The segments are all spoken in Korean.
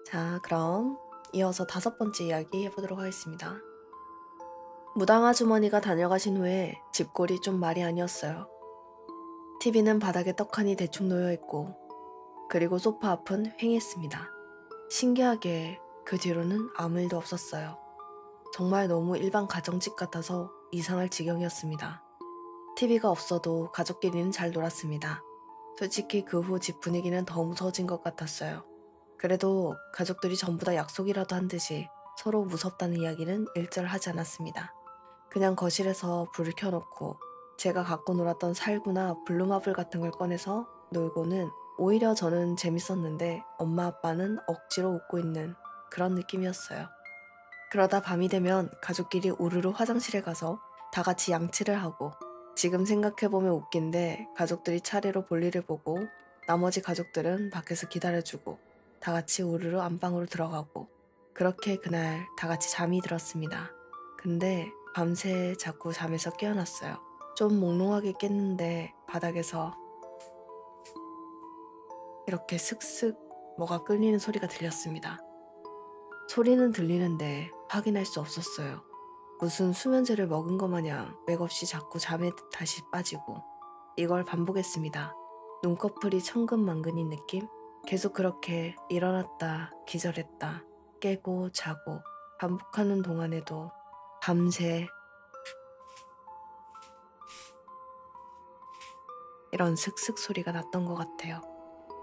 자, 그럼 이어서 5번째 이야기 해보도록 하겠습니다. 무당 아주머니가 다녀가신 후에 집골이 좀 말이 아니었어요. TV는 바닥에 떡하니 대충 놓여있고 그리고 소파 앞은 휑했습니다. 신기하게 그 뒤로는 아무 일도 없었어요. 정말 너무 일반 가정집 같아서 이상할 지경이었습니다. TV가 없어도 가족끼리는 잘 놀았습니다. 솔직히 그 후 집 분위기는 더 무서워진 것 같았어요. 그래도 가족들이 전부 다 약속이라도 한 듯이 서로 무섭다는 이야기는 일절 하지 않았습니다. 그냥 거실에서 불을 켜놓고 제가 갖고 놀았던 살구나 블루마블 같은 걸 꺼내서 놀고는 오히려 저는 재밌었는데 엄마 아빠는 억지로 웃고 있는 그런 느낌이었어요. 그러다 밤이 되면 가족끼리 우르르 화장실에 가서 다 같이 양치를 하고 지금 생각해보면 웃긴데 가족들이 차례로 볼일을 보고 나머지 가족들은 밖에서 기다려주고 다 같이 우르르 안방으로 들어가고 그렇게 그날 다 같이 잠이 들었습니다. 근데 밤새 자꾸 잠에서 깨어났어요. 좀 몽롱하게 깼는데 바닥에서 이렇게 슥슥 뭐가 끌리는 소리가 들렸습니다. 소리는 들리는데 확인할 수 없었어요. 무슨 수면제를 먹은 것 마냥 맥없이 자꾸 잠에 다시 빠지고 이걸 반복했습니다. 눈꺼풀이 천근만근인 느낌? 계속 그렇게 일어났다 기절했다 깨고 자고 반복하는 동안에도 밤새 이런 슥슥 소리가 났던 것 같아요.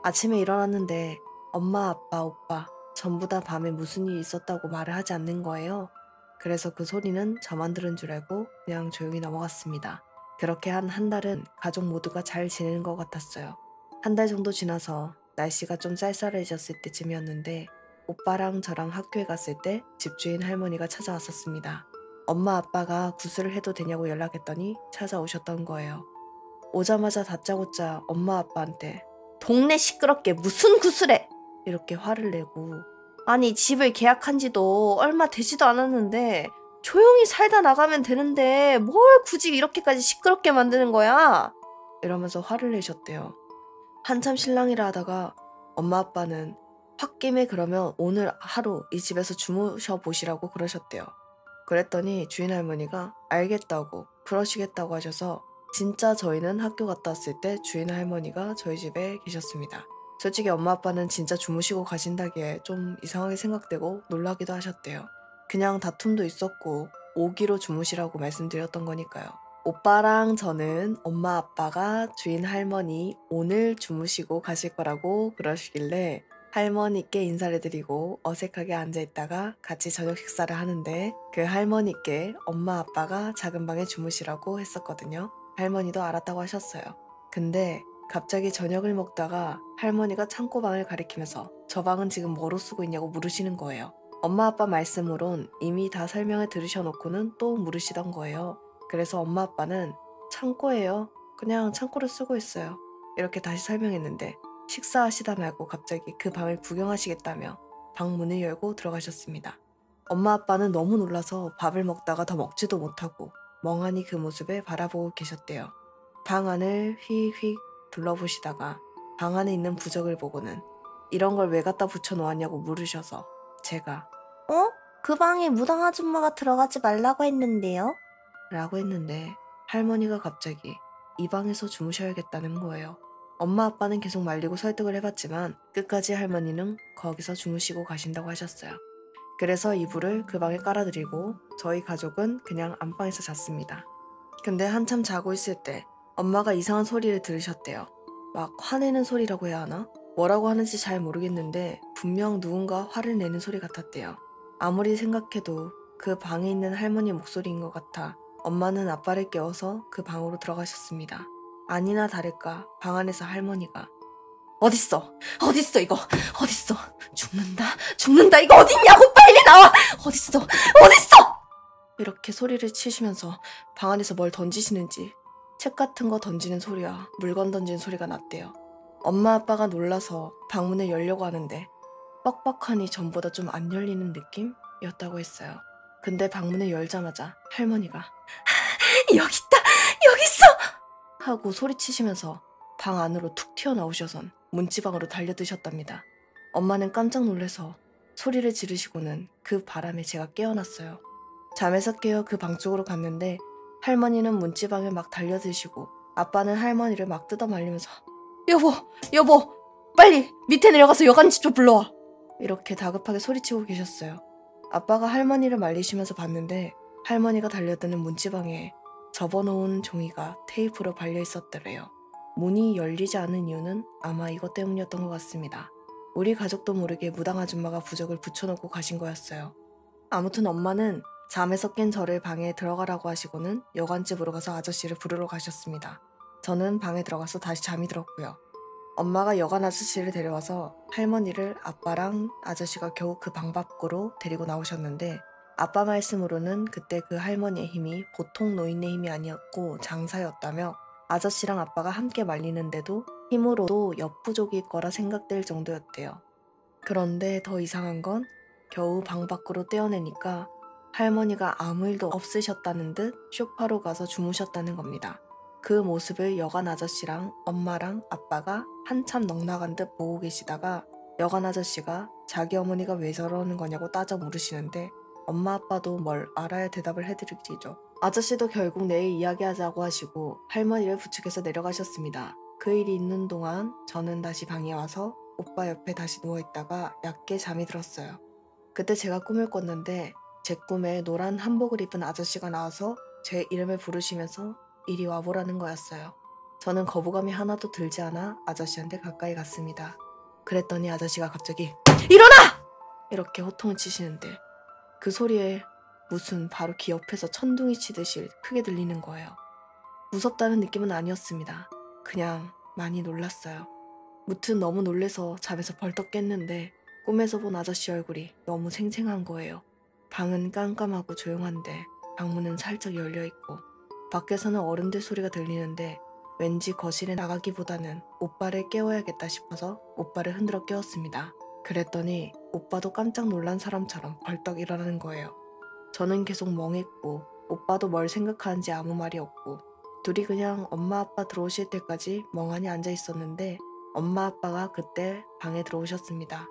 아침에 일어났는데 엄마, 아빠, 오빠 전부 다 밤에 무슨 일이 있었다고 말을 하지 않는 거예요. 그래서 그 소리는 저만 들은 줄 알고 그냥 조용히 넘어갔습니다. 그렇게 한 달은 가족 모두가 잘 지내는 것 같았어요. 한 달 정도 지나서 날씨가 좀 쌀쌀해졌을 때쯤이었는데 오빠랑 저랑 학교에 갔을 때 집주인 할머니가 찾아왔었습니다. 엄마 아빠가 구슬을 해도 되냐고 연락했더니 찾아오셨던 거예요. 오자마자 다짜고짜 엄마 아빠한테 동네 시끄럽게 무슨 구슬해! 이렇게 화를 내고 아니 집을 계약한 지도 얼마 되지도 않았는데 조용히 살다 나가면 되는데 뭘 굳이 이렇게까지 시끄럽게 만드는 거야? 이러면서 화를 내셨대요. 한참 실랑이라 하다가 엄마 아빠는 홧김에 그러면 오늘 하루 이 집에서 주무셔 보시라고 그러셨대요. 그랬더니 주인 할머니가 알겠다고 그러시겠다고 하셔서 진짜 저희는 학교 갔다 왔을 때 주인 할머니가 저희 집에 계셨습니다. 솔직히 엄마 아빠는 진짜 주무시고 가신다기에 좀 이상하게 생각되고 놀라기도 하셨대요. 그냥 다툼도 있었고 오기로 주무시라고 말씀드렸던 거니까요. 오빠랑 저는 엄마 아빠가 주인 할머니 오늘 주무시고 가실 거라고 그러시길래 할머니께 인사를 드리고 어색하게 앉아있다가 같이 저녁 식사를 하는데 그 할머니께 엄마 아빠가 작은 방에 주무시라고 했었거든요. 할머니도 알았다고 하셨어요. 근데 갑자기 저녁을 먹다가 할머니가 창고방을 가리키면서 저 방은 지금 뭐로 쓰고 있냐고 물으시는 거예요. 엄마 아빠 말씀으론 이미 다 설명을 들으셔놓고는 또 물으시던 거예요. 그래서 엄마 아빠는 창고예요. 그냥 창고를 쓰고 있어요. 이렇게 다시 설명했는데 식사하시다 말고 갑자기 그 방을 구경하시겠다며 방 문을 열고 들어가셨습니다. 엄마 아빠는 너무 놀라서 밥을 먹다가 더 먹지도 못하고 멍하니 그 모습을 바라보고 계셨대요. 방 안을 휙휙 둘러보시다가 방 안에 있는 부적을 보고는 이런 걸 왜 갖다 붙여놓았냐고 물으셔서 제가 그 방에 무당 아줌마가 들어가지 말라고 했는데요? 라고 했는데 할머니가 갑자기 이 방에서 주무셔야겠다는 거예요. 엄마 아빠는 계속 말리고 설득을 해봤지만 끝까지 할머니는 거기서 주무시고 가신다고 하셨어요. 그래서 이불을 그 방에 깔아드리고 저희 가족은 그냥 안방에서 잤습니다. 근데 한참 자고 있을 때 엄마가 이상한 소리를 들으셨대요. 막 화내는 소리라고 해야 하나? 뭐라고 하는지 잘 모르겠는데 분명 누군가 화를 내는 소리 같았대요. 아무리 생각해도 그 방에 있는 할머니 목소리인 것 같아 엄마는 아빠를 깨워서 그 방으로 들어가셨습니다. 아니나 다를까 방 안에서 할머니가 어딨어? 어딨어 이거? 어딨어? 죽는다? 죽는다 이거 어딨냐고 빨리 나와! 어딨어? 어딨어? 이렇게 소리를 치시면서 방 안에서 뭘 던지시는지 책 같은 거 던지는 소리와 물건 던지는 소리가 났대요. 엄마 아빠가 놀라서 방문을 열려고 하는데 뻑뻑하니 전보다 좀 안 열리는 느낌이었다고 했어요. 근데 방문을 열자마자 할머니가 여기 있다! 여기 있어! 하고 소리치시면서 방 안으로 툭 튀어나오셔선 문지방으로 달려드셨답니다. 엄마는 깜짝 놀라서 소리를 지르시고는 그 바람에 제가 깨어났어요. 잠에서 깨어 그 방 쪽으로 갔는데 할머니는 문지방에 막 달려드시고 아빠는 할머니를 막 뜯어 말리면서 여보 빨리 밑에 내려가서 여간지 좀 불러와 이렇게 다급하게 소리치고 계셨어요. 아빠가 할머니를 말리시면서 봤는데 할머니가 달려드는 문지방에 접어놓은 종이가 테이프로 발려 있었더래요. 문이 열리지 않은 이유는 아마 이것 때문이었던 것 같습니다. 우리 가족도 모르게 무당 아줌마가 부적을 붙여놓고 가신 거였어요. 아무튼 엄마는 잠에서 깬 저를 방에 들어가라고 하시고는 여관집으로 가서 아저씨를 부르러 가셨습니다. 저는 방에 들어가서 다시 잠이 들었고요. 엄마가 여관 아저씨를 데려와서 할머니를 아빠랑 아저씨가 겨우 그 방 밖으로 데리고 나오셨는데 아빠 말씀으로는 그때 그 할머니의 힘이 보통 노인의 힘이 아니었고 장사였다며 아저씨랑 아빠가 함께 말리는데도 힘으로도 역부족일 거라 생각될 정도였대요. 그런데 더 이상한 건 겨우 방 밖으로 떼어내니까 할머니가 아무 일도 없으셨다는 듯 소파로 가서 주무셨다는 겁니다. 그 모습을 여관 아저씨랑 엄마랑 아빠가 한참 넋나간 듯 보고 계시다가 여관 아저씨가 자기 어머니가 왜 저러는 거냐고 따져 물으시는데 엄마 아빠도 뭘 알아야 대답을 해드리죠. 아저씨도 결국 내일 이야기하자고 하시고 할머니를 부축해서 내려가셨습니다. 그 일이 있는 동안 저는 다시 방에 와서 오빠 옆에 다시 누워있다가 얕게 잠이 들었어요. 그때 제가 꿈을 꿨는데 제 꿈에 노란 한복을 입은 아저씨가 나와서 제 이름을 부르시면서 이리 와보라는 거였어요. 저는 거부감이 하나도 들지 않아 아저씨한테 가까이 갔습니다. 그랬더니 아저씨가 갑자기 일어나! 이렇게 호통을 치시는데 그 소리에 무슨 바로 귀 옆에서 천둥이 치듯이 크게 들리는 거예요. 무섭다는 느낌은 아니었습니다. 그냥 많이 놀랐어요. 무튼 너무 놀래서 잠에서 벌떡 깼는데 꿈에서 본 아저씨 얼굴이 너무 생생한 거예요. 방은 깜깜하고 조용한데 방문은 살짝 열려있고 밖에서는 어른들 소리가 들리는데 왠지 거실에 나가기보다는 오빠를 깨워야겠다 싶어서 오빠를 흔들어 깨웠습니다. 그랬더니 오빠도 깜짝 놀란 사람처럼 벌떡 일어나는 거예요. 저는 계속 멍했고 오빠도 뭘 생각하는지 아무 말이 없고 둘이 그냥 엄마 아빠 들어오실 때까지 멍하니 앉아 있었는데 엄마 아빠가 그때 방에 들어오셨습니다.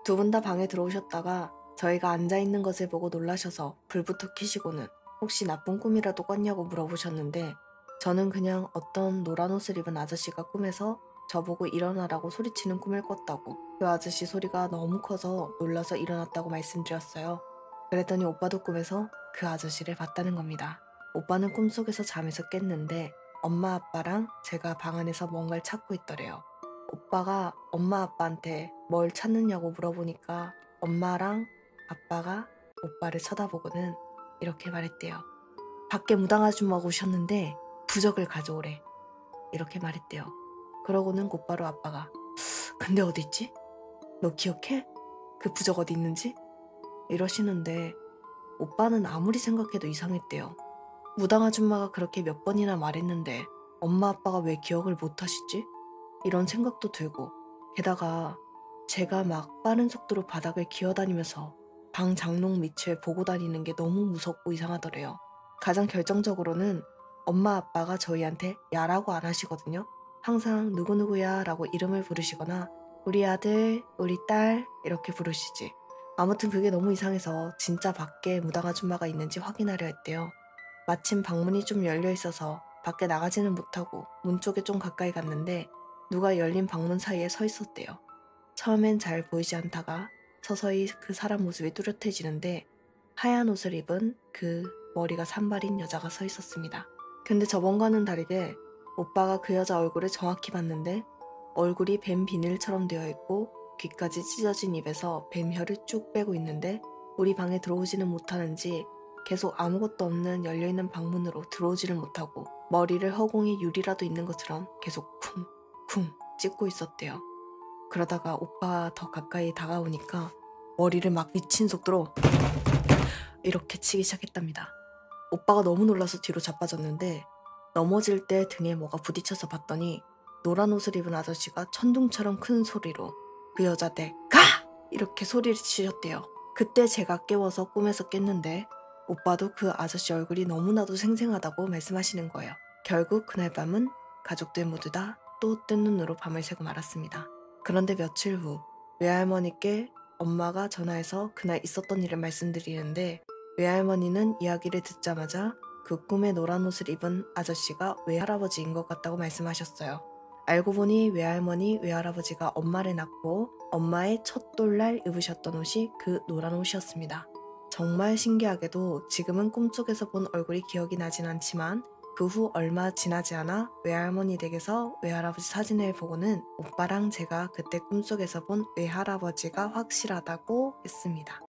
두 분 다 방에 들어오셨다가 저희가 앉아있는 것을 보고 놀라셔서 불부터 켜시고는 혹시 나쁜 꿈이라도 꿨냐고 물어보셨는데 저는 그냥 어떤 노란 옷을 입은 아저씨가 꿈에서 저보고 일어나라고 소리치는 꿈을 꿨다고 그 아저씨 소리가 너무 커서 놀라서 일어났다고 말씀드렸어요. 그랬더니 오빠도 꿈에서 그 아저씨를 봤다는 겁니다. 오빠는 꿈속에서 잠에서 깼는데 엄마 아빠랑 제가 방 안에서 뭔가를 찾고 있더래요. 오빠가 엄마 아빠한테 뭘 찾느냐고 물어보니까 엄마랑 아빠가 오빠를 쳐다보고는 이렇게 말했대요. 밖에 무당 아줌마가 오셨는데 부적을 가져오래. 이렇게 말했대요. 그러고는 곧바로 아빠가 근데 어디 있지? 너 기억해? 그 부적 어디 있는지? 이러시는데 오빠는 아무리 생각해도 이상했대요. 무당 아줌마가 그렇게 몇 번이나 말했는데 엄마 아빠가 왜 기억을 못 하시지? 이런 생각도 들고 게다가 제가 막 빠른 속도로 바닥을 기어다니면서 방 장롱 밑을 보고 다니는 게 너무 무섭고 이상하더래요. 가장 결정적으로는 엄마 아빠가 저희한테 야라고 안 하시거든요. 항상 누구누구야 라고 이름을 부르시거나 우리 아들, 우리 딸 이렇게 부르시지. 아무튼 그게 너무 이상해서 진짜 밖에 무당 아줌마가 있는지 확인하려 했대요. 마침 방문이 좀 열려 있어서 밖에 나가지는 못하고 문 쪽에 좀 가까이 갔는데 누가 열린 방문 사이에 서 있었대요. 처음엔 잘 보이지 않다가 서서히 그 사람 모습이 뚜렷해지는데 하얀 옷을 입은 그 머리가 산발인 여자가 서 있었습니다. 근데 저번과는 다르게 오빠가 그 여자 얼굴을 정확히 봤는데 얼굴이 뱀 비늘처럼 되어 있고 귀까지 찢어진 입에서 뱀 혀를 쭉 빼고 있는데 우리 방에 들어오지는 못하는지 계속 아무것도 없는 열려있는 방문으로 들어오지를 못하고 머리를 허공에 유리라도 있는 것처럼 계속 쿵쿵 찍고 있었대요. 그러다가 오빠가 더 가까이 다가오니까 머리를 막 미친 속도로 이렇게 치기 시작했답니다. 오빠가 너무 놀라서 뒤로 자빠졌는데 넘어질 때 등에 뭐가 부딪혀서 봤더니 노란 옷을 입은 아저씨가 천둥처럼 큰 소리로 그 여자한테 가! 이렇게 소리를 치셨대요. 그때 제가 깨워서 꿈에서 깼는데 오빠도 그 아저씨 얼굴이 너무나도 생생하다고 말씀하시는 거예요. 결국 그날 밤은 가족들 모두 다 또 뜬 눈으로 밤을 새고 말았습니다. 그런데 며칠 후 외할머니께 엄마가 전화해서 그날 있었던 일을 말씀드리는데 외할머니는 이야기를 듣자마자 그 꿈에 노란 옷을 입은 아저씨가 외할아버지인 것 같다고 말씀하셨어요. 알고 보니 외할머니, 외할아버지가 엄마를 낳고 엄마의 첫 돌날 입으셨던 옷이 그 노란 옷이었습니다. 정말 신기하게도 지금은 꿈속에서 본 얼굴이 기억이 나진 않지만 그 후 얼마 지나지 않아 외할머니 댁에서 외할아버지 사진을 보고는 오빠랑 제가 그때 꿈속에서 본 외할아버지가 확실하다고 했습니다.